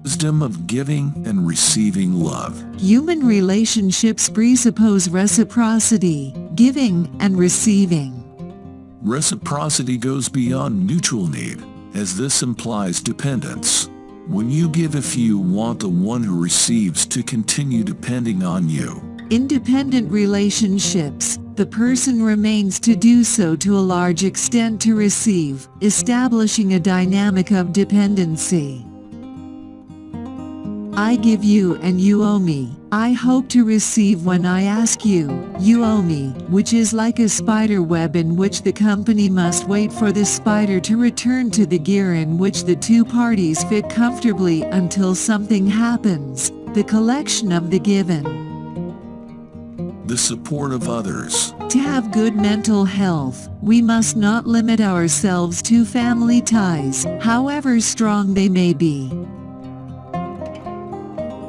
Wisdom of giving and receiving love. Human relationships presuppose reciprocity, giving and receiving. Reciprocity goes beyond mutual need, as this implies dependence. When you give, if you want the one who receives to continue depending on you. In dependent relationships, the person remains to do so to a large extent to receive, establishing a dynamic of dependency. I give you and you owe me. I hope to receive when I ask you, you owe me, which is like a spider web in which the company must wait for the spider to return to the gear in which the two parties fit comfortably until something happens, the collection of the given. The support of others. To have good mental health, we must not limit ourselves to family ties, however strong they may be.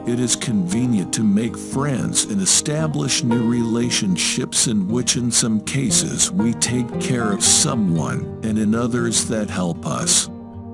It is convenient to make friends and establish new relationships in which in some cases we take care of someone and in others that help us.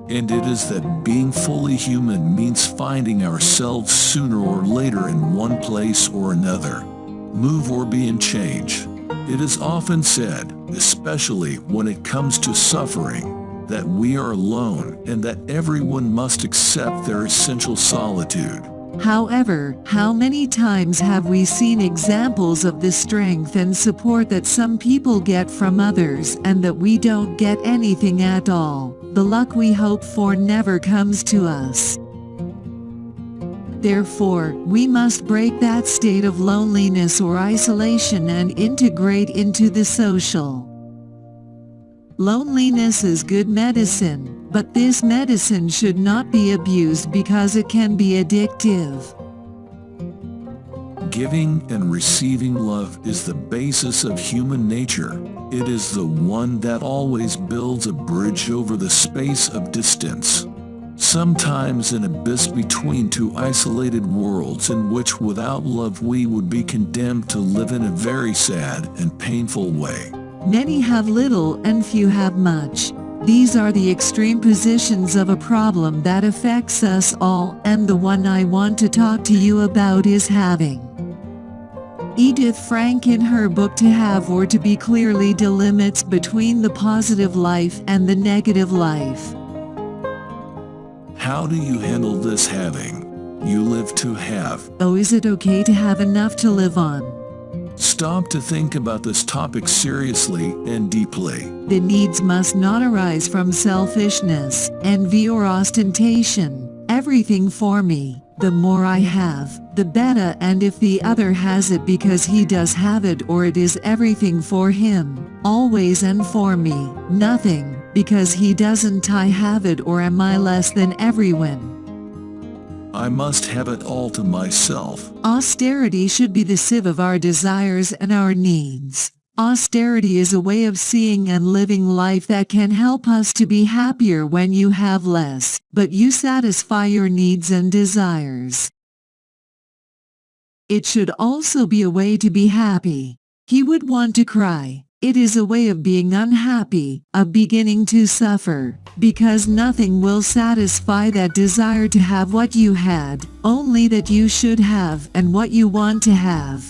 And it is that being fully human means finding ourselves sooner or later in one place or another, move or be in change. It is often said, especially when it comes to suffering, that we are alone and that everyone must accept their essential solitude. However, how many times have we seen examples of the strength and support that some people get from others and that we don't get anything at all? The luck we hope for never comes to us. Therefore, we must break that state of loneliness or isolation and integrate into the social. Loneliness is good medicine, but this medicine should not be abused because it can be addictive. Giving and receiving love is the basis of human nature. It is the one that always builds a bridge over the space of distance. Sometimes an abyss between two isolated worlds in which without love we would be condemned to live in a very sad and painful way. Many have little and few have much. These are the extreme positions of a problem that affects us all, and the one I want to talk to you about is having. Edith Frank in her book To Have or To Be clearly delimits between the positive life and the negative life. How do you handle this having? You live to have. Oh, is it okay to have enough to live on? Stop to think about this topic seriously and deeply. The needs must not arise from selfishness, envy or ostentation. Everything for me. The more I have, the better, and if the other has it because he does have it or it is everything for him, always and for me, nothing, because he doesn't I have it or am I less than everyone? I must have it all to myself. Austerity should be the sieve of our desires and our needs. Austerity is a way of seeing and living life that can help us to be happier when you have less, but you satisfy your needs and desires. It should also be a way to be happy. He would want to cry. It is a way of being unhappy, of beginning to suffer, because nothing will satisfy that desire to have what you had, only that you should have and what you want to have.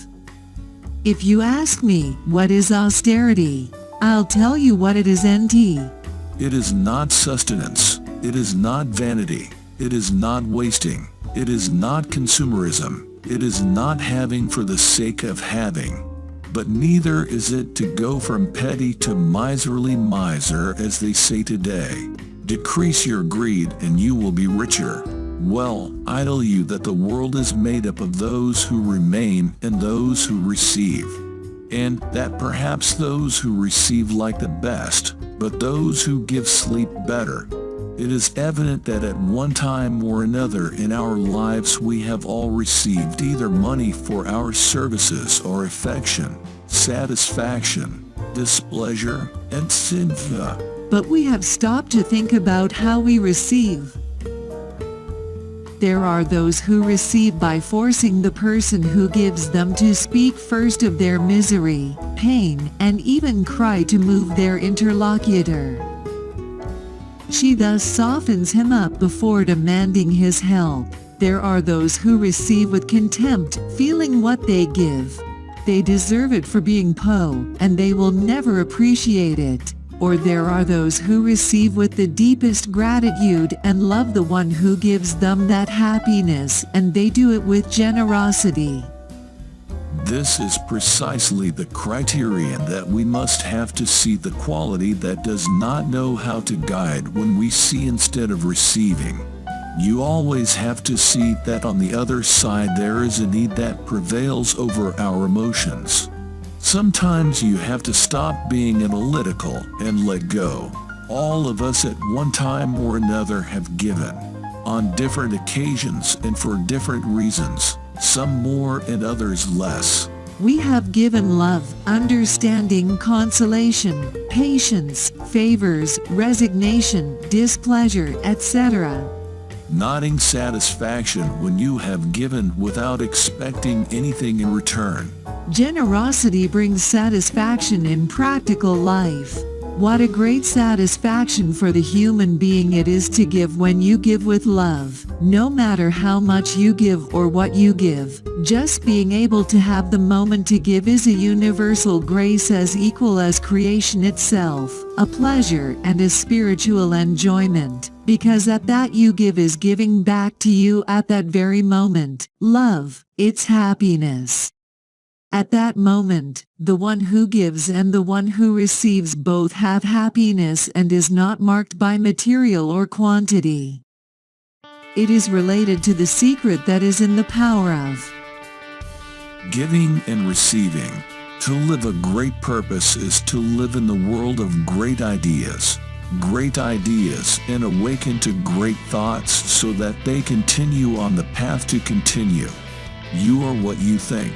If you ask me, what is austerity? I'll tell you what it is NT. It is not sustenance. It is not vanity. It is not wasting. It is not consumerism. It is not having for the sake of having. But neither is it to go from petty to miserly miser, as they say today. Decrease your greed and you will be richer. Well, I tell you that the world is made up of those who remain and those who receive. And that perhaps those who receive like the best, but those who give sleep better. It is evident that at one time or another in our lives we have all received either money for our services or affection, satisfaction, displeasure, and sympathy. But we have stopped to think about how we receive. There are those who receive by forcing the person who gives them to speak first of their misery, pain, and even cry to move their interlocutor. She thus softens him up before demanding his help. There are those who receive with contempt, feeling what they give. They deserve it for being poor, and they will never appreciate it. Or there are those who receive with the deepest gratitude and love the one who gives them that happiness, and they do it with generosity. This is precisely the criterion that we must have to see the quality that does not know how to guide when we see instead of receiving. You always have to see that on the other side there is a need that prevails over our emotions. Sometimes you have to stop being analytical and let go. All of us at one time or another have given, on different occasions and for different reasons, some more and others less. We have given love, understanding, consolation, patience, favors, resignation, displeasure, etc. Nodding satisfaction when you have given without expecting anything in return. Generosity brings satisfaction in practical life. What a great satisfaction for the human being it is to give when you give with love. No matter how much you give or what you give, just being able to have the moment to give is a universal grace as equal as creation itself, a pleasure and a spiritual enjoyment, because at that you give is giving back to you at that very moment. Love, it's happiness. At that moment, the one who gives and the one who receives both have happiness and is not marked by material or quantity. It is related to the secret that is in the power of giving and receiving. To live a great purpose is to live in the world of great ideas and awaken to great thoughts so that they continue on the path to continue. You are what you think.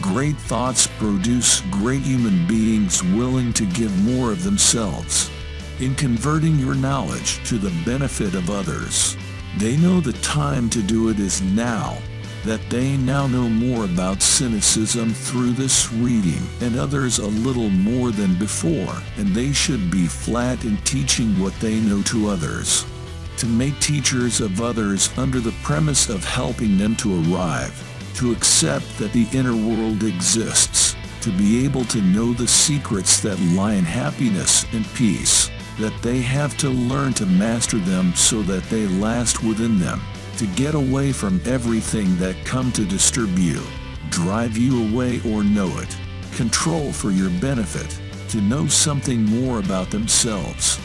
Great thoughts produce great human beings willing to give more of themselves. In converting your knowledge to the benefit of others, they know the time to do it is now, that they now know more about cynicism through this reading and others a little more than before, and they should be flat in teaching what they know to others. To make teachers of others under the premise of helping them to arrive, to accept that the inner world exists, to be able to know the secrets that lie in happiness and peace, that they have to learn to master them so that they last within them, to get away from everything that come to disturb you, drive you away or know it, control for your benefit, to know something more about themselves.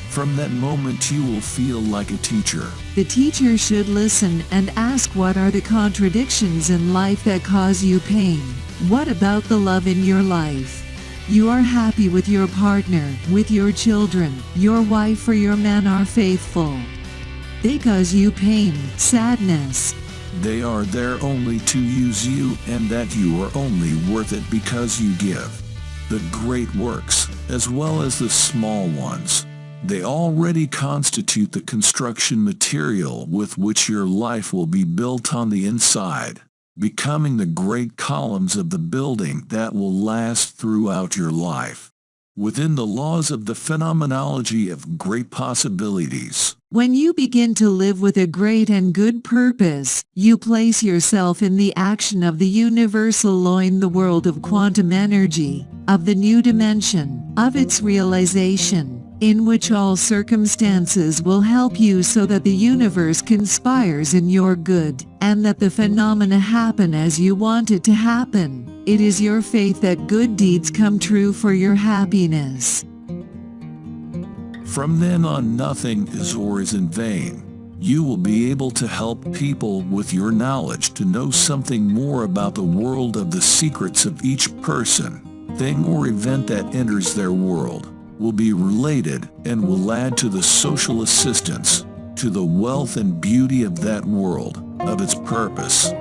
From that moment you will feel like a teacher. The teacher should listen and ask what are the contradictions in life that cause you pain. What about the love in your life? You are happy with your partner, with your children, your wife or your man are faithful. They cause you pain, sadness. They are there only to use you and that you are only worth it because you give. The great works, as well as the small ones, they already constitute the construction material with which your life will be built on the inside, becoming the great columns of the building that will last throughout your life. Within the laws of the phenomenology of great possibilities. When you begin to live with a great and good purpose, you place yourself in the action of the universal law in the world of quantum energy, of the new dimension, of its realization, in which all circumstances will help you so that the universe conspires in your good, and that the phenomena happen as you want it to happen. It is your faith that good deeds come true for your happiness. From then on nothing is or is in vain. You will be able to help people with your knowledge to know something more about the world of the secrets of each person, thing or event that enters their world, will be related and will add to the social assistance, to the wealth and beauty of that world, of its purpose.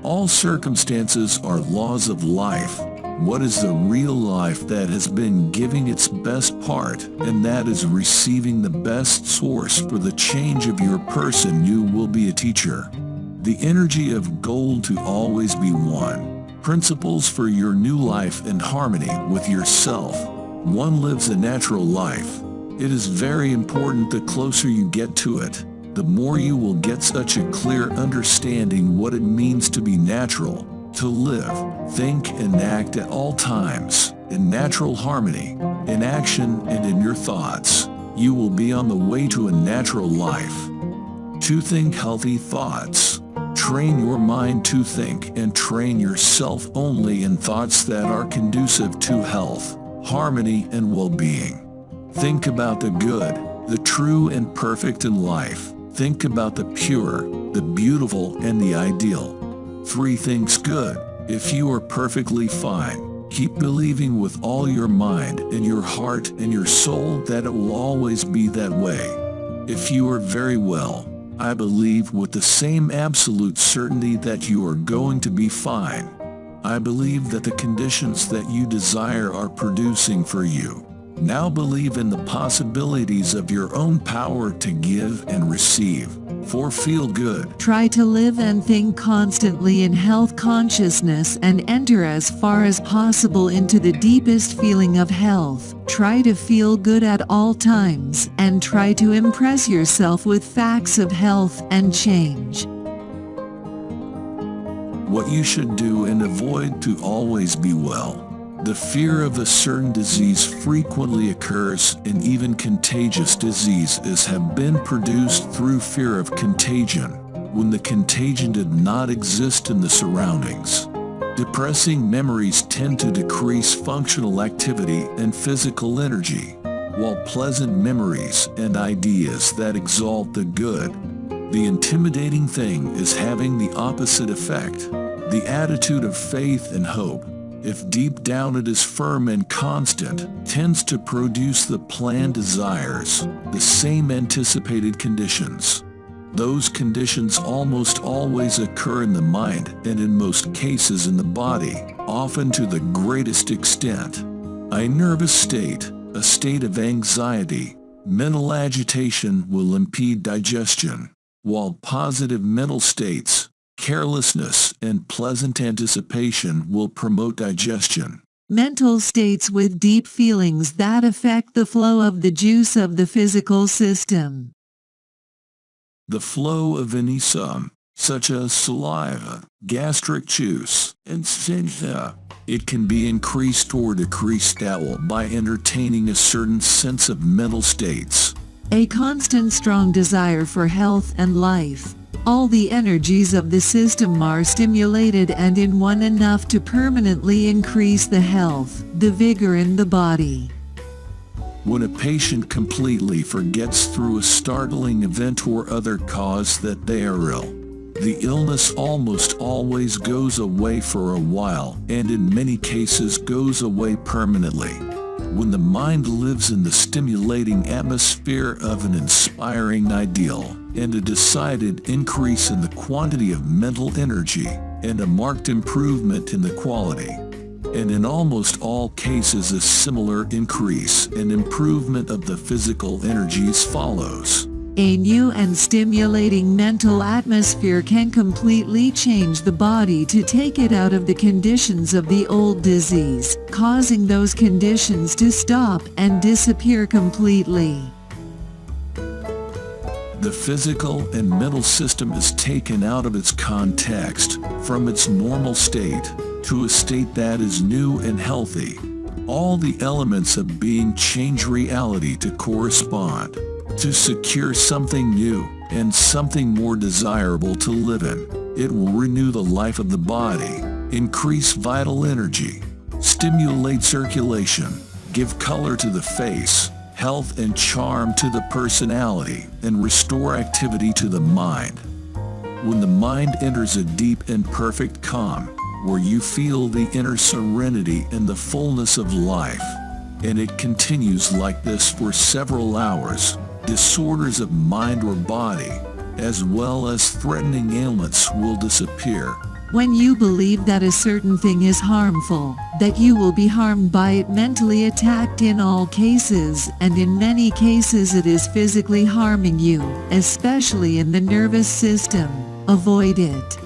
All circumstances are laws of life. What is the real life that has been giving its best part, and that is receiving the best source for the change of your person? You will be a teacher. The energy of gold to always be one. Principles for your new life in harmony with yourself. One lives a natural life, It is very important. The closer you get to it, the more you will get such a clear understanding what it means to be natural, to live, think and act at all times, in natural harmony, in action and in your thoughts. You will be on the way to a natural life. To think healthy thoughts. Train your mind to think and train yourself only in thoughts that are conducive to health, harmony and well-being. Think about the good, the true and perfect in life. Think about the pure, the beautiful and the ideal. 3 things good. If you are perfectly fine, keep believing with all your mind and your heart and your soul that it will always be that way. If you are very well, I believe with the same absolute certainty that you are going to be fine. I believe that the conditions that you desire are producing for you. Now believe in the possibilities of your own power to give and receive. 4. Feel good. Try to live and think constantly in health consciousness and enter as far as possible into the deepest feeling of health. Try to feel good at all times and try to impress yourself with facts of health and change. What you should do and avoid to always be well. The fear of a certain disease frequently occurs, and even contagious diseases have been produced through fear of contagion, when the contagion did not exist in the surroundings. Depressing memories tend to decrease functional activity and physical energy, while pleasant memories and ideas that exalt the good. The intimidating thing is having the opposite effect. The attitude of faith and hope, if deep down it is firm and constant, tends to produce the planned desires, the same anticipated conditions. Those conditions almost always occur in the mind and in most cases in the body, often to the greatest extent. A nervous state, a state of anxiety, mental agitation will impede digestion, while positive mental states, carelessness and pleasant anticipation will promote digestion. Mental states with deep feelings that affect the flow of the juice of the physical system. The flow of any sum, such as saliva, gastric juice, and sphincter. It can be increased or decreased at will by entertaining a certain sense of mental states. A constant strong desire for health and life. All the energies of the system are stimulated and in one enough to permanently increase the health, the vigor in the body. When a patient completely forgets through a startling event or other cause that they are ill, the illness almost always goes away for a while and in many cases goes away permanently. When the mind lives in the stimulating atmosphere of an inspiring ideal and a decided increase in the quantity of mental energy and a marked improvement in the quality, and in almost all cases a similar increase and improvement of the physical energies follows. A new and stimulating mental atmosphere can completely change the body to take it out of the conditions of the old disease, causing those conditions to stop and disappear completely. The physical and mental system is taken out of its context, from its normal state, to a state that is new and healthy. All the elements of being change reality to correspond, to secure something new and something more desirable to live in. It will renew the life of the body, increase vital energy, stimulate circulation, give color to the face, health and charm to the personality, and restore activity to the mind. When the mind enters a deep and perfect calm, where you feel the inner serenity and the fullness of life, and it continues like this for several hours, disorders of mind or body, as well as threatening ailments will disappear. When you believe that a certain thing is harmful, that you will be harmed by it, mentally attacked in all cases, and in many cases it is physically harming you, especially in the nervous system, avoid it.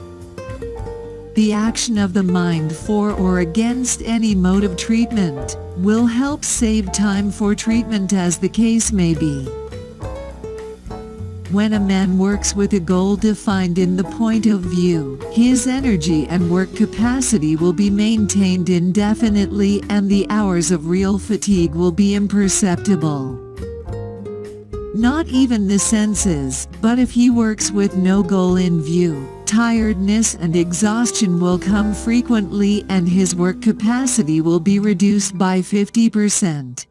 The action of the mind for or against any mode of treatment will help save time for treatment as the case may be. When a man works with a goal defined in the point of view, his energy and work capacity will be maintained indefinitely and the hours of real fatigue will be imperceptible. Not even the senses, but if he works with no goal in view, tiredness and exhaustion will come frequently and his work capacity will be reduced by 50%.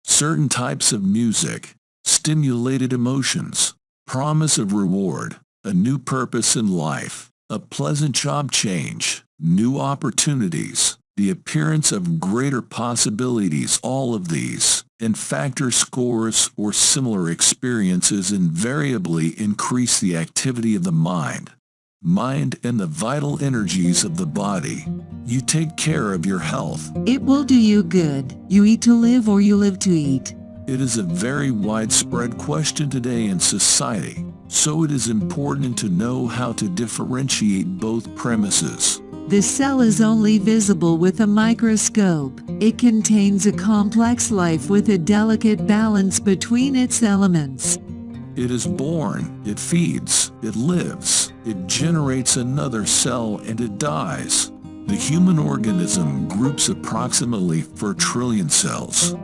Certain types of music, stimulated emotions, promise of reward, a new purpose in life, a pleasant job change, new opportunities, the appearance of greater possibilities, all of these, and factor scores or similar experiences invariably increase the activity of the mind and the vital energies of the body. You take care of your health. It will do you good. You eat to live or you live to eat. It is a very widespread question today in society, so it is important to know how to differentiate both premises. The cell is only visible with a microscope. It contains a complex life with a delicate balance between its elements. It is born, it feeds, it lives, it generates another cell and it dies. The human organism groups approximately 4 trillion cells.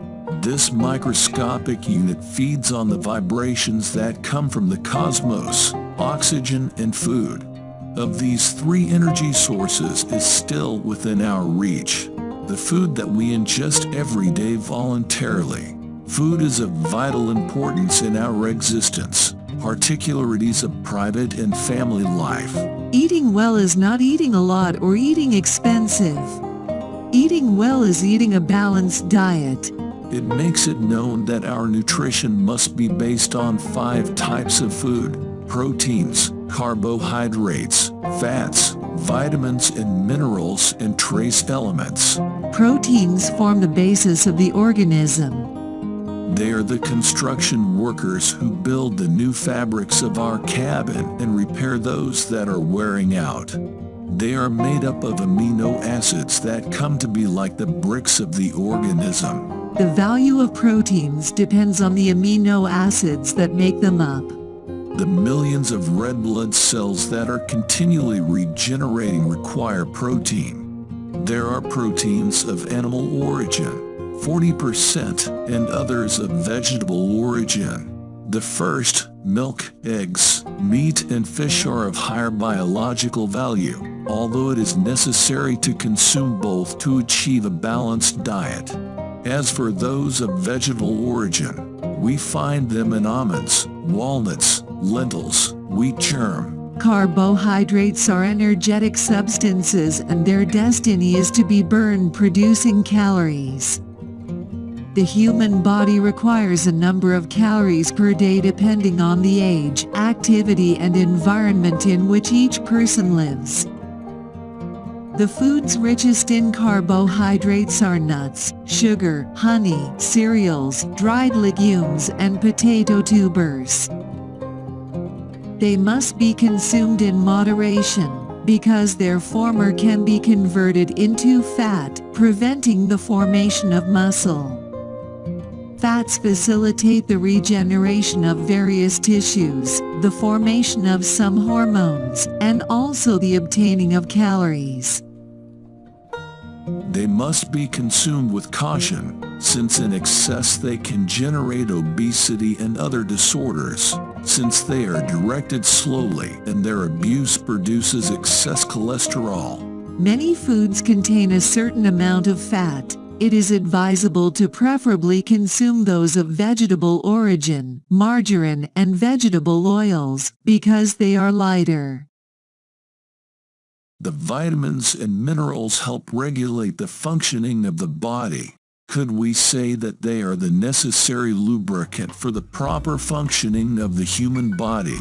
This microscopic unit feeds on the vibrations that come from the cosmos, oxygen and food. Of these 3 energy sources is still within our reach. The food that we ingest every day voluntarily. Food is of vital importance in our existence, particularities of private and family life. Eating well is not eating a lot or eating expensive. Eating well is eating a balanced diet. It makes it known that our nutrition must be based on 5 types of food: proteins, carbohydrates, fats, vitamins and minerals, and trace elements. Proteins form the basis of the organism. They are the construction workers who build the new fabrics of our cabin and repair those that are wearing out. They are made up of amino acids that come to be like the bricks of the organism. The value of proteins depends on the amino acids that make them up. The millions of red blood cells that are continually regenerating require protein. There are proteins of animal origin, 40%, and others of vegetable origin. The first, milk, eggs, meat, and fish are of higher biological value, although it is necessary to consume both to achieve a balanced diet. As for those of vegetable origin, we find them in almonds, walnuts, lentils, wheat germ. Carbohydrates are energetic substances and their destiny is to be burned producing calories. The human body requires a number of calories per day depending on the age, activity and environment in which each person lives. The foods richest in carbohydrates are nuts, sugar, honey, cereals, dried legumes and potato tubers. They must be consumed in moderation, because their former can be converted into fat, preventing the formation of muscle. Fats facilitate the regeneration of various tissues, the formation of some hormones, and also the obtaining of calories. They must be consumed with caution, since in excess they can generate obesity and other disorders, since they are directed slowly and their abuse produces excess cholesterol. Many foods contain a certain amount of fat. It is advisable to preferably consume those of vegetable origin, margarine and vegetable oils, because they are lighter. The vitamins and minerals help regulate the functioning of the body. Could we say that they are the necessary lubricant for the proper functioning of the human body?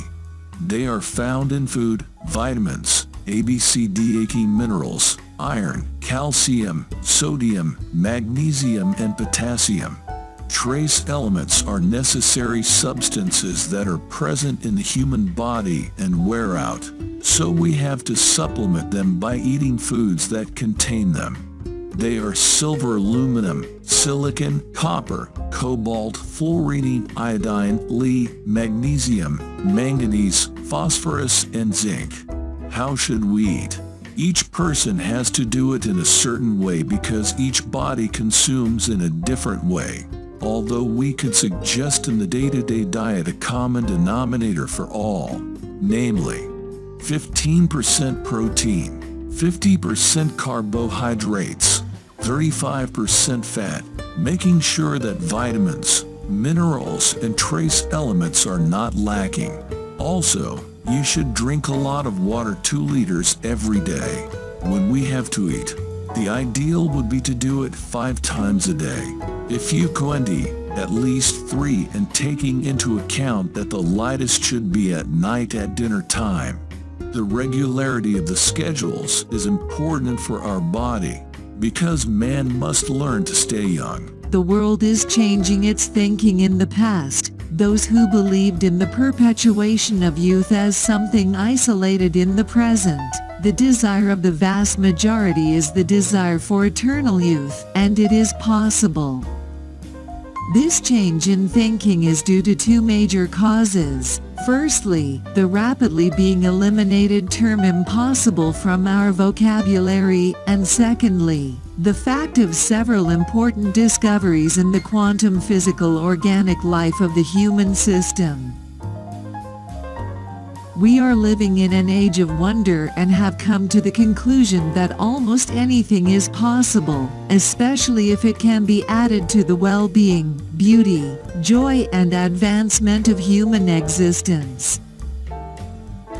They are found in food, vitamins, A, B, C, D, E minerals, iron, calcium, sodium, magnesium and potassium. Trace elements are necessary substances that are present in the human body and wear out, so we have to supplement them by eating foods that contain them. They are silver, aluminum, silicon, copper, cobalt, fluorine, iodine, Li, magnesium, manganese, phosphorus, and zinc. How should we eat? Each person has to do it in a certain way because each body consumes in a different way. Although we could suggest in the day-to-day diet a common denominator for all, namely 15% protein, 50% carbohydrates, 35% fat, making sure that vitamins, minerals, and trace elements are not lacking. Also, you should drink a lot of water, 2 liters every day. When we have to eat, the ideal would be to do it 5 times a day. If you can, at least 3, and taking into account that the lightest should be at night at dinner time. The regularity of the schedules is important for our body, because man must learn to stay young. The world is changing its thinking. In the past, those who believed in the perpetuation of youth as something isolated in the present. The desire of the vast majority is the desire for eternal youth, and it is possible. This change in thinking is due to 2 major causes. Firstly, the rapidly being eliminated term impossible from our vocabulary, and secondly, the fact of several important discoveries in the quantum physical organic life of the human system. We are living in an age of wonder and have come to the conclusion that almost anything is possible, especially if it can be added to the well-being, beauty, joy, and advancement of human existence.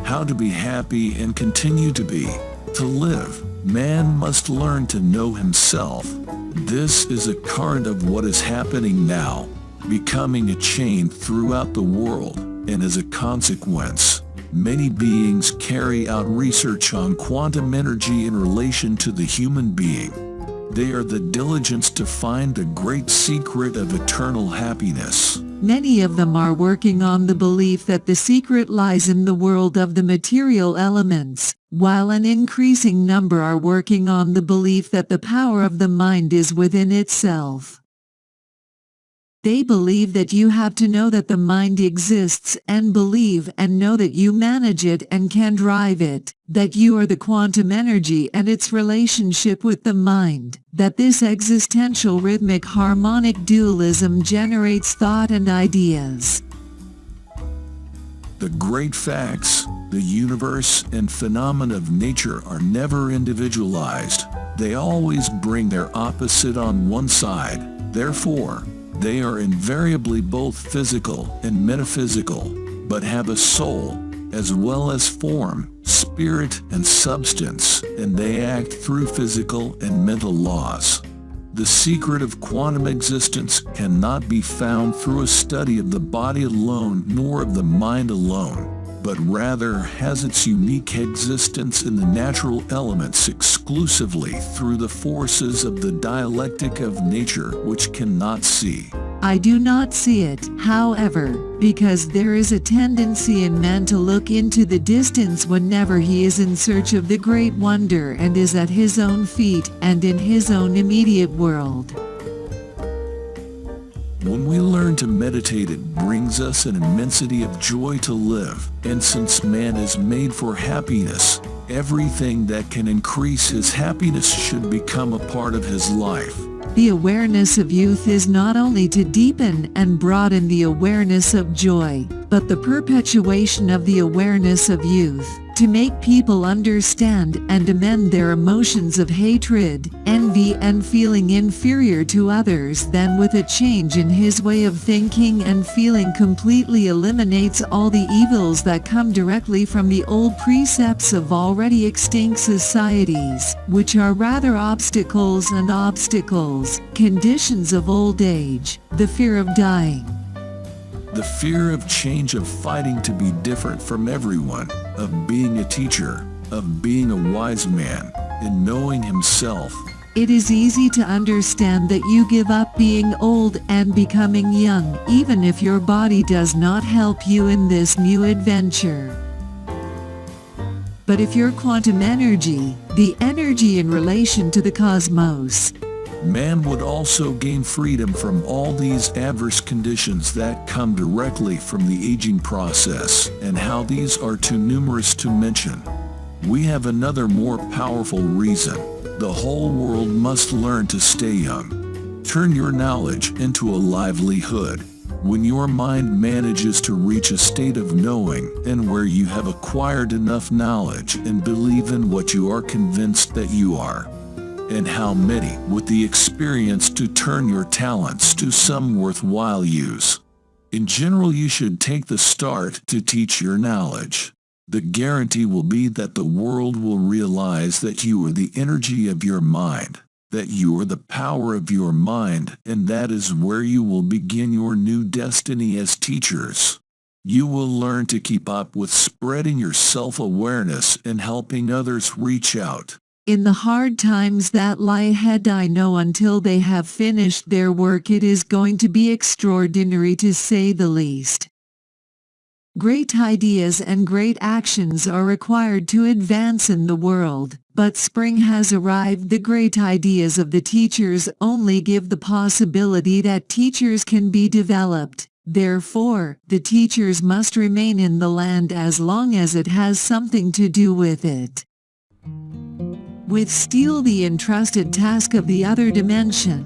How to be happy and continue to be. To live, man must learn to know himself. This is a current of what is happening now, becoming a chain throughout the world, and as a consequence, many beings carry out research on quantum energy in relation to the human being. They are the diligence to find the great secret of eternal happiness. Many of them are working on the belief that the secret lies in the world of the material elements, while an increasing number are working on the belief that the power of the mind is within itself. They believe that you have to know that the mind exists and believe and know that you manage it and can drive it, that you are the quantum energy and its relationship with the mind, that this existential rhythmic harmonic dualism generates thought and ideas. The great facts, the universe and phenomena of nature are never individualized. They always bring their opposite on one side. Therefore, they are invariably both physical and metaphysical, but have a soul, as well as form, spirit, and substance, and they act through physical and mental laws. The secret of quantum existence cannot be found through a study of the body alone nor of the mind alone, but rather has its unique existence in the natural elements exclusively through the forces of the dialectic of nature which cannot see. I do not see it, however, because there is a tendency in man to look into the distance whenever he is in search of the great wonder and is at his own feet and in his own immediate world. When we learn to meditate, it brings us an immensity of joy to live, and since man is made for happiness, everything that can increase his happiness should become a part of his life. The awareness of youth is not only to deepen and broaden the awareness of joy, but the perpetuation of the awareness of youth, to make people understand and amend their emotions of hatred, envy, and feeling inferior to others. Then with a change in his way of thinking and feeling completely eliminates all the evils that come directly from the old precepts of already extinct societies, which are rather obstacles, conditions of old age, the fear of dying. The fear of change, of fighting to be different from everyone, of being a teacher, of being a wise man, in knowing himself, It is easy to understand that you give up being old and becoming young, even if your body does not help you in this new adventure. But if you're quantum energy, the energy in relation to the cosmos, man would also gain freedom from all these adverse conditions that come directly from the aging process, and how these are too numerous to mention. We have another more powerful reason. The whole world must learn to stay young. Turn your knowledge into a livelihood. When your mind manages to reach a state of knowing, and where you have acquired enough knowledge and believe in what you are convinced that you are, and how many with the experience to turn your talents to some worthwhile use. In general, you should take the start to teach your knowledge. The guarantee will be that the world will realize that you are the energy of your mind, that you are the power of your mind, and that is where you will begin your new destiny as teachers. You will learn to keep up with spreading your self-awareness and helping others reach out. in the hard times that lie ahead, I know until they have finished their work it is going to be extraordinary, to say the least. Great ideas and great actions are required to advance in the world, but spring has arrived. The great ideas of the teachers only give the possibility that teachers can be developed. Therefore, the teachers must remain in the land as long as it has something to do with it. With Steele the entrusted task of the other dimension.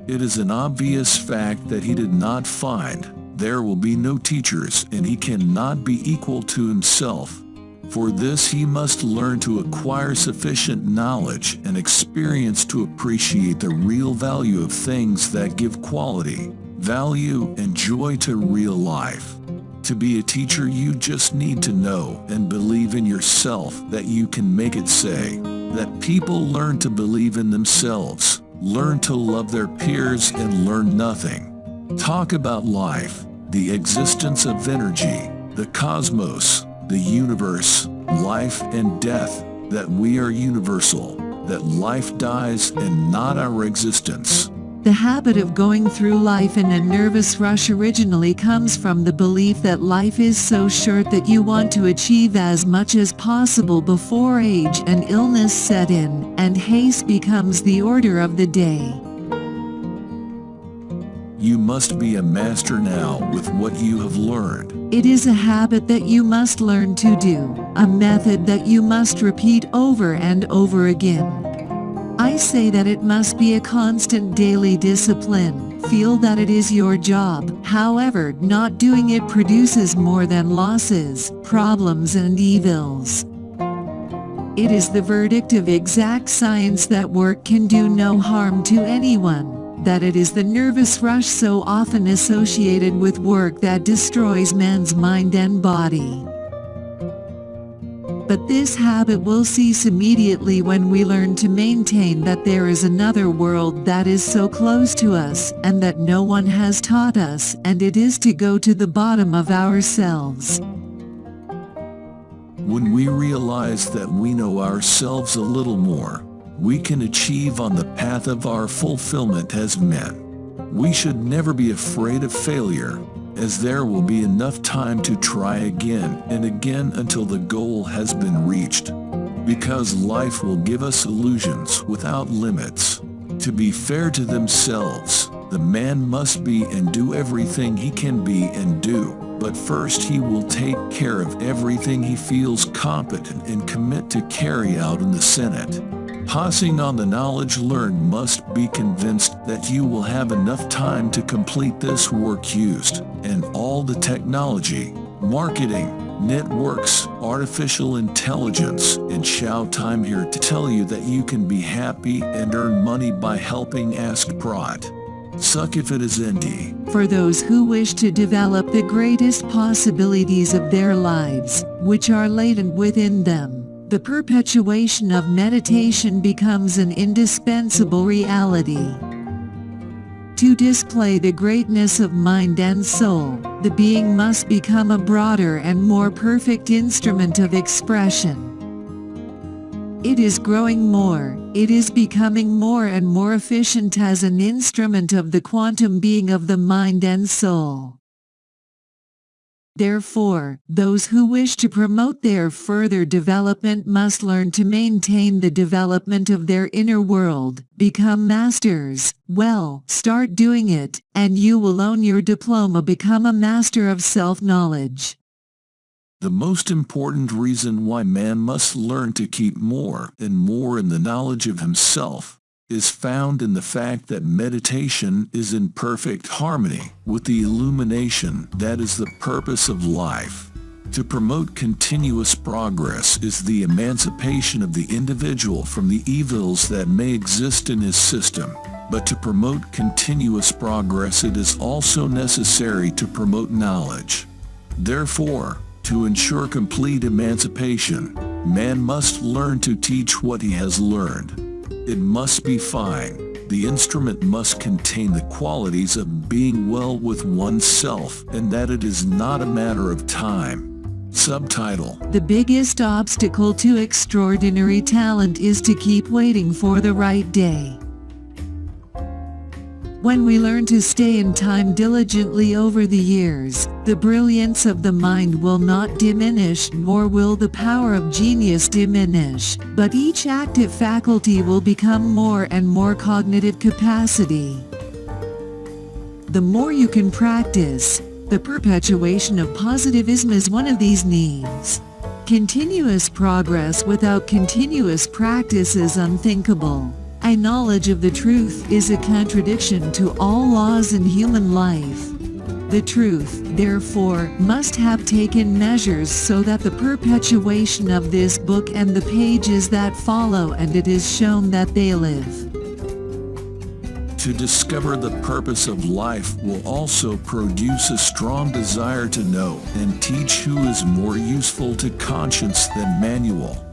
It is an obvious fact that he did not find. There will be no teachers, and he cannot be equal to himself. For this he must learn to acquire sufficient knowledge and experience to appreciate the real value of things that give quality, value, and joy to real life. To be a teacher, you just need to know and believe in yourself that you can make it. Say that people learn to believe in themselves, learn to love their peers, and learn nothing. Talk about life, the existence of energy, the cosmos, the universe, life and death, that we are universal, that life dies and not our existence. The habit of going through life in a nervous rush originally comes from the belief that life is so short that you want to achieve as much as possible before age and illness set in, and haste becomes the order of the day. You must be a master now with what you have learned. It is a habit that you must learn to do, a method that you must repeat over and over again. I say that it must be a constant daily discipline. Feel that it is your job. However, not doing it produces more than losses, problems, and evils. It is the verdict of exact science that work can do no harm to anyone. That it is the nervous rush so often associated with work that destroys man's mind and body. But this habit will cease immediately when we learn to maintain that there is another world that is so close to us and that no one has taught us, and it is to go to the bottom of ourselves. When we realize that we know ourselves a little more, we can achieve on the path of our fulfillment as men. We should never be afraid of failure, as there will be enough time to try again and again until the goal has been reached. Because life will give us illusions without limits. To be fair to themselves, the man must be and do everything he can be and do, but first he will take care of everything he feels competent and commit to carry out in the Senate. Passing on the knowledge learned must be convinced that you will have enough time to complete this work used, and all the technology, marketing, networks, artificial intelligence, and show time here to tell you that you can be happy and earn money by helping ask prod. Suck if it is ND. For those who wish to develop the greatest possibilities of their lives, which are latent within them, the perpetuation of meditation becomes an indispensable reality. To display the greatness of mind and soul, the being must become a broader and more perfect instrument of expression. It is growing more. It is becoming more and more efficient as an instrument of the quantum being of the mind and soul. Therefore, those who wish to promote their further development must learn to maintain the development of their inner world, become masters. Well, start doing it, and you will own your diploma, become a master of self-knowledge. The most important reason why man must learn to keep more and more in the knowledge of himself is found in the fact that meditation is in perfect harmony with the illumination that is the purpose of life. To promote continuous progress is the emancipation of the individual from the evils that may exist in his system. But to promote continuous progress, it is also necessary to promote knowledge. Therefore, to ensure complete emancipation, man must learn to teach what he has learned. It must be fine. The instrument must contain the qualities of being well with oneself, and that it is not a matter of time. Subtitle: The biggest obstacle to extraordinary talent is to keep waiting for the right day. When we learn to stay in time diligently over the years, the brilliance of the mind will not diminish, nor will the power of genius diminish, but each active faculty will become more and more cognitive capacity. The more you can practice, the perpetuation of positivism is one of these needs. Continuous progress without continuous practice is unthinkable. A knowledge of the truth is a contradiction to all laws in human life. The truth, therefore, must have taken measures so that the perpetuation of this book and the pages that follow, and it is shown that they live. To discover the purpose of life will also produce a strong desire to know and teach who is more useful to conscience than manual.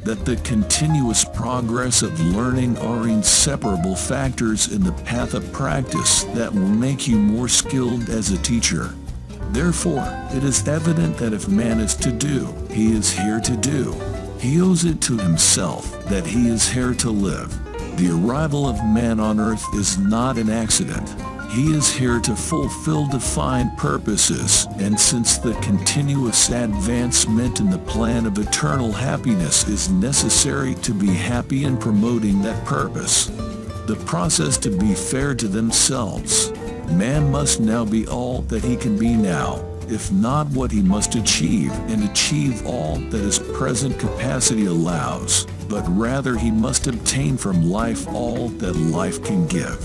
That the continuous progress of learning are inseparable factors in the path of practice that will make you more skilled as a teacher. Therefore, it is evident that if man is to do, he is here to do. He owes it to himself that he is here to live. The arrival of man on earth is not an accident. He is here to fulfill defined purposes, and since the continuous advancement in the plan of eternal happiness is necessary to be happy in promoting that purpose, the process to be fair to themselves, man must now be all that he can be now, if not what he must achieve, and achieve all that his present capacity allows, but rather he must obtain from life all that life can give.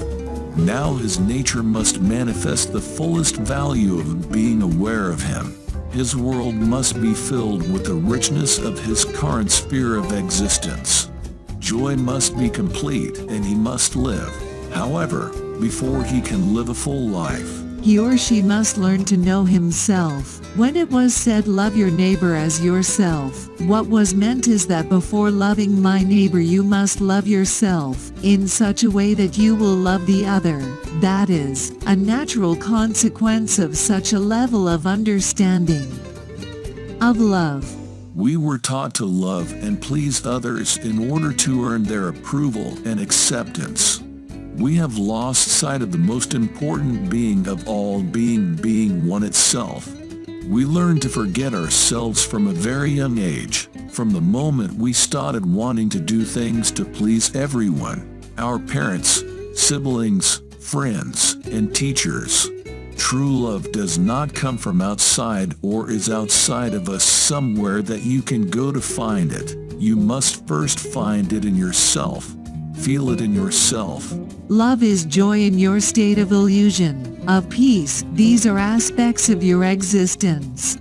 Now his nature must manifest the fullest value of being aware of him. His world must be filled with the richness of his current sphere of existence. Joy must be complete, and he must live. However, before he can live a full life, he or she must learn to know himself. When it was said, love your neighbor as yourself, what was meant is that before loving my neighbor you must love yourself, in such a way that you will love the other. That is, a natural consequence of such a level of understanding of love. We were taught to love and please others in order to earn their approval and acceptance. We have lost sight of the most important being of all being one itself. We learn to forget ourselves from a very young age, from the moment we started wanting to do things to please everyone, our parents, siblings, friends, and teachers. True love does not come from outside or is outside of us somewhere that you can go to find it. You must first find it in yourself. Feel it in yourself. Love is joy in your state of illusion, of peace. These are aspects of your existence.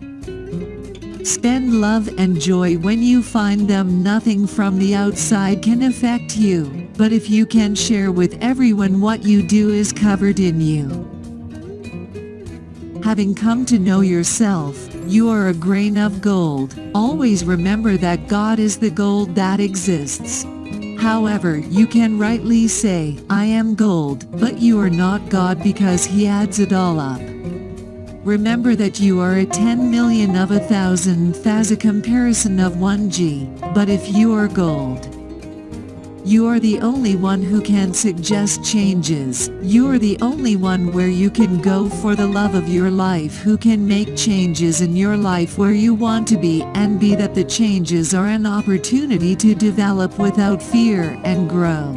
Spend love and joy when you find them. Nothing from the outside can affect you, but if you can share with everyone, what you do is covered in you. Having come to know yourself, you are a grain of gold. Always remember that God is the gold that exists. However, you can rightly say, I am gold, but you are not God, because He adds it all up. Remember that you are a 10 million of 1,000th as a comparison of 1 G, but if you are gold, You are the only one who can suggest changes. You are the only one where you can go for the love of your life, who can make changes in your life where you want to be and be, that the changes are an opportunity to develop without fear and grow.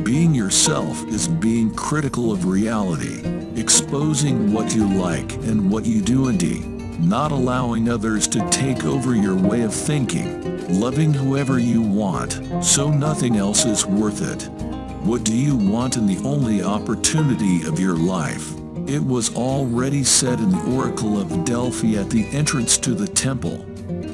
Being yourself is being critical of reality, exposing what you like and what you do indeed, not allowing others to take over your way of thinking, loving whoever you want, so nothing else is worth it. What do you want in the only opportunity of your life? It was already said in the Oracle of Delphi at the entrance to the temple.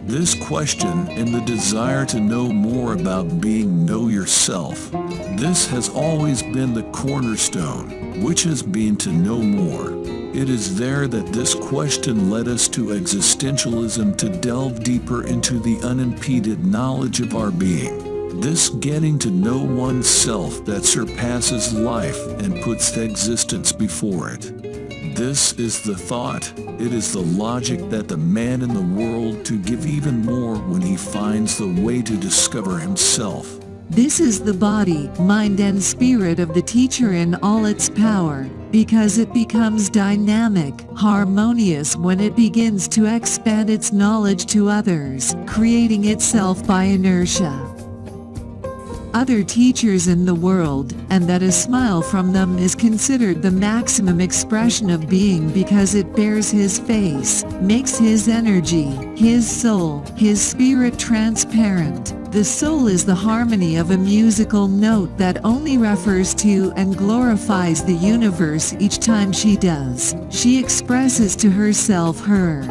This question and the desire to know more about being know yourself. This has always been the cornerstone, which has been to know more. It is there that this question led us to existentialism, to delve deeper into the unimpeded knowledge of our being. This getting to know oneself that surpasses life and puts existence before it. This is the thought, it is the logic that the man in the world to give even more when he finds the way to discover himself. This is the body, mind and spirit of the teacher in all its power, because it becomes dynamic, harmonious when it begins to expand its knowledge to others, creating itself by inertia. Other teachers in the world, and that a smile from them is considered the maximum expression of being because it bears his face, makes his energy, his soul, his spirit transparent. The soul is the harmony of a musical note that only refers to and glorifies the universe each time she does. She expresses to herself her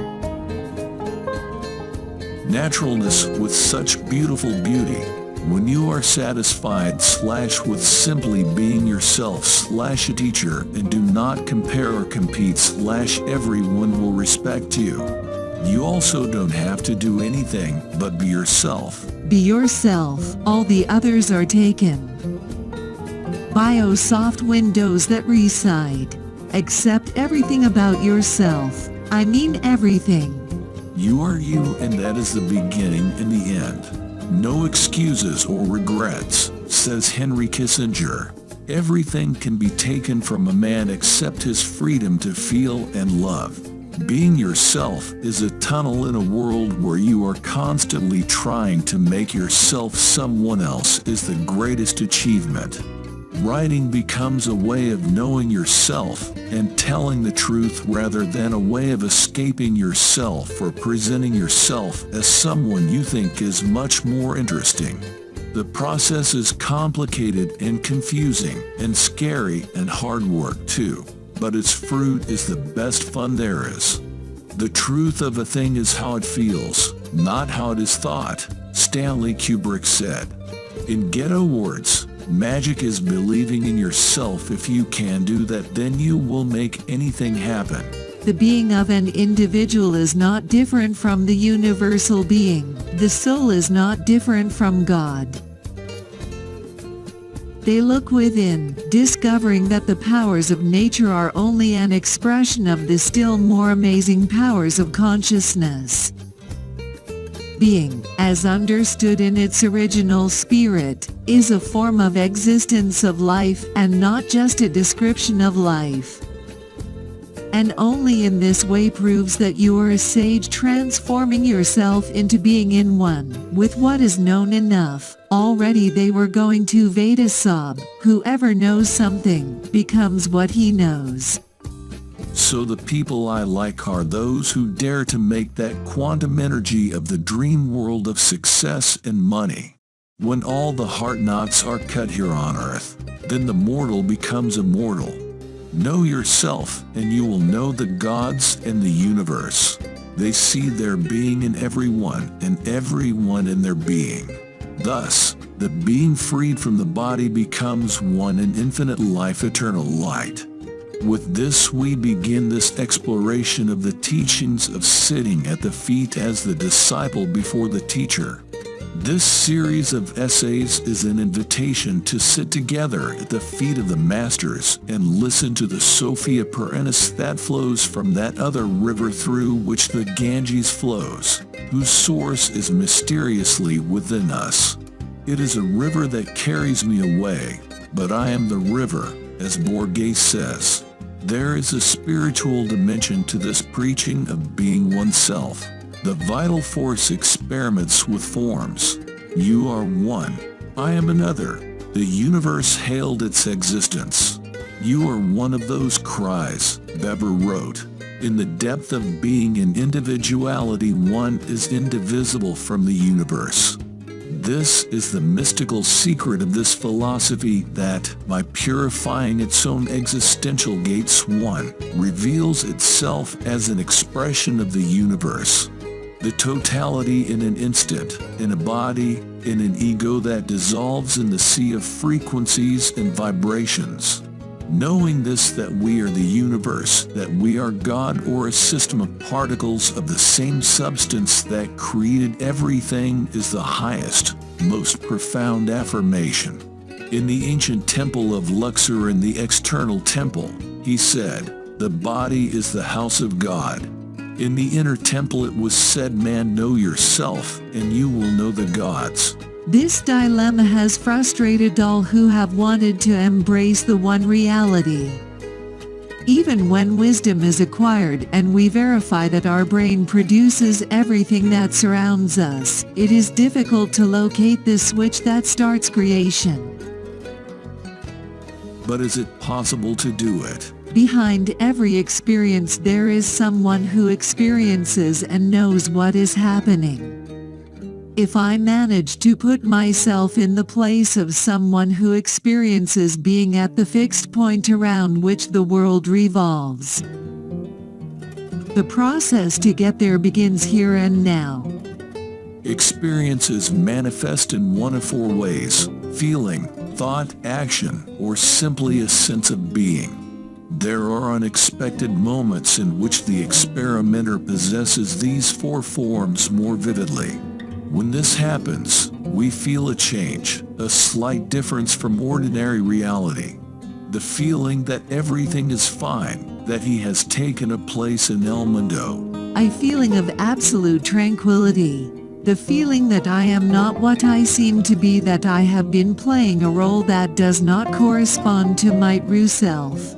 naturalness with such beautiful beauty. When you are satisfied with simply being yourself a teacher and do not compare or compete everyone will respect you. You also don't have to do anything but be yourself. Be yourself, all the others are taken. Soft windows that reside. Accept everything about yourself. I mean everything. You are you, and that is the beginning and the end. No excuses or regrets, says Henry Kissinger. Everything can be taken from a man except his freedom to feel and love. Being yourself is a tunnel in a world where you are constantly trying to make yourself someone else is the greatest achievement. Writing becomes a way of knowing yourself and telling the truth rather than a way of escaping yourself or presenting yourself as someone you think is much more interesting. The process is complicated and confusing and scary and hard work too, but its fruit is the best fun there is. The truth of a thing is how it feels, not how it is thought, Stanley Kubrick said. In ghetto words, magic is believing in yourself. If you can do that, then you will make anything happen. The being of an individual is not different from the universal being. The soul is not different from God. They look within, discovering that the powers of nature are only an expression of the still more amazing powers of consciousness. Being, as understood in its original spirit, is a form of existence of life and not just a description of life. And only in this way proves that you are a sage, transforming yourself into being in one with what is known enough. Already they were going to Veda Sob, whoever knows something becomes what he knows. So the people I like are those who dare to make that quantum energy of the dream world of success and money. When all the heart knots are cut here on earth, then the mortal becomes immortal. Know yourself and you will know the gods and the universe. They see their being in everyone and everyone in their being. Thus, the being freed from the body becomes one in infinite life, eternal light. With this we begin this exploration of the teachings of sitting at the feet as the disciple before the teacher. This series of essays is an invitation to sit together at the feet of the masters and listen to the Sophia Perennis that flows from that other river through which the Ganges flows, whose source is mysteriously within us. It is a river that carries me away, but I am the river, as Borges says. There is a spiritual dimension to this preaching of being oneself. The vital force experiments with forms. You are one. I am another. The universe hailed its existence. You are one of those cries, Weber wrote. In the depth of being and individuality, one is indivisible from the universe. This is the mystical secret of this philosophy that, by purifying its own existential gates, one reveals itself as an expression of the universe. The totality in an instant, in a body, in an ego that dissolves in the sea of frequencies and vibrations. Knowing this, that we are the universe, that we are God or a system of particles of the same substance that created everything, is the highest, most profound affirmation. In the ancient temple of Luxor, in the external temple, he said, the body is the house of God. In the inner temple it was said, man, know yourself, and you will know the gods. This dilemma has frustrated all who have wanted to embrace the one reality. Even when wisdom is acquired and we verify that our brain produces everything that surrounds us, it is difficult to locate the switch that starts creation. But is it possible to do it? Behind every experience there is someone who experiences and knows what is happening. If I manage to put myself in the place of someone who experiences being at the fixed point around which the world revolves, the process to get there begins here and now. Experiences manifest in one of four ways: feeling, thought, action, or simply a sense of being. There are unexpected moments in which the experimenter possesses these four forms more vividly. When this happens, we feel a change, a slight difference from ordinary reality. The feeling that everything is fine, that he has taken a place in El Mundo. A feeling of absolute tranquility. The feeling that I am not what I seem to be, that I have been playing a role that does not correspond to my true self.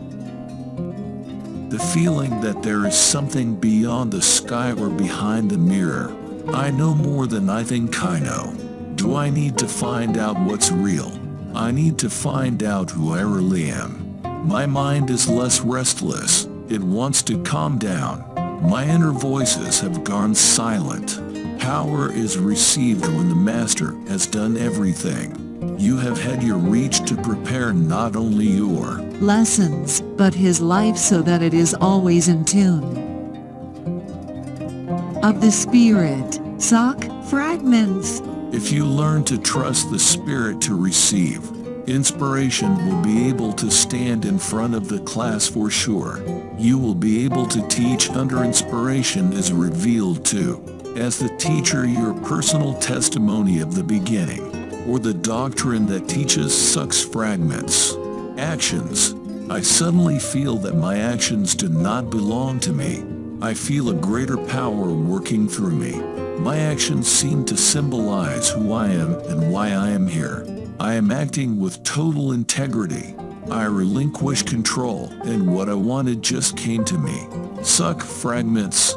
The feeling that there is something beyond the sky or behind the mirror. I know more than I think I know. Do I need to find out what's real? I need to find out who I really am. My mind is less restless. It wants to calm down. My inner voices have gone silent. Power is received when the Master has done everything. You have had your reach to prepare not only your lessons, but his life, so that it is always in tune. Of the Spirit, Sock Fragments. If you learn to trust the Spirit to receive, inspiration will be able to stand in front of the class for sure. You will be able to teach under inspiration is revealed too. As the teacher, your personal testimony of the beginning, or the doctrine that teaches sucks fragments. Actions. I suddenly feel that my actions do not belong to me. I feel a greater power working through me. My actions seem to symbolize who I am and why I am here. I am acting with total integrity. I relinquish control, and what I wanted just came to me. Suck fragments.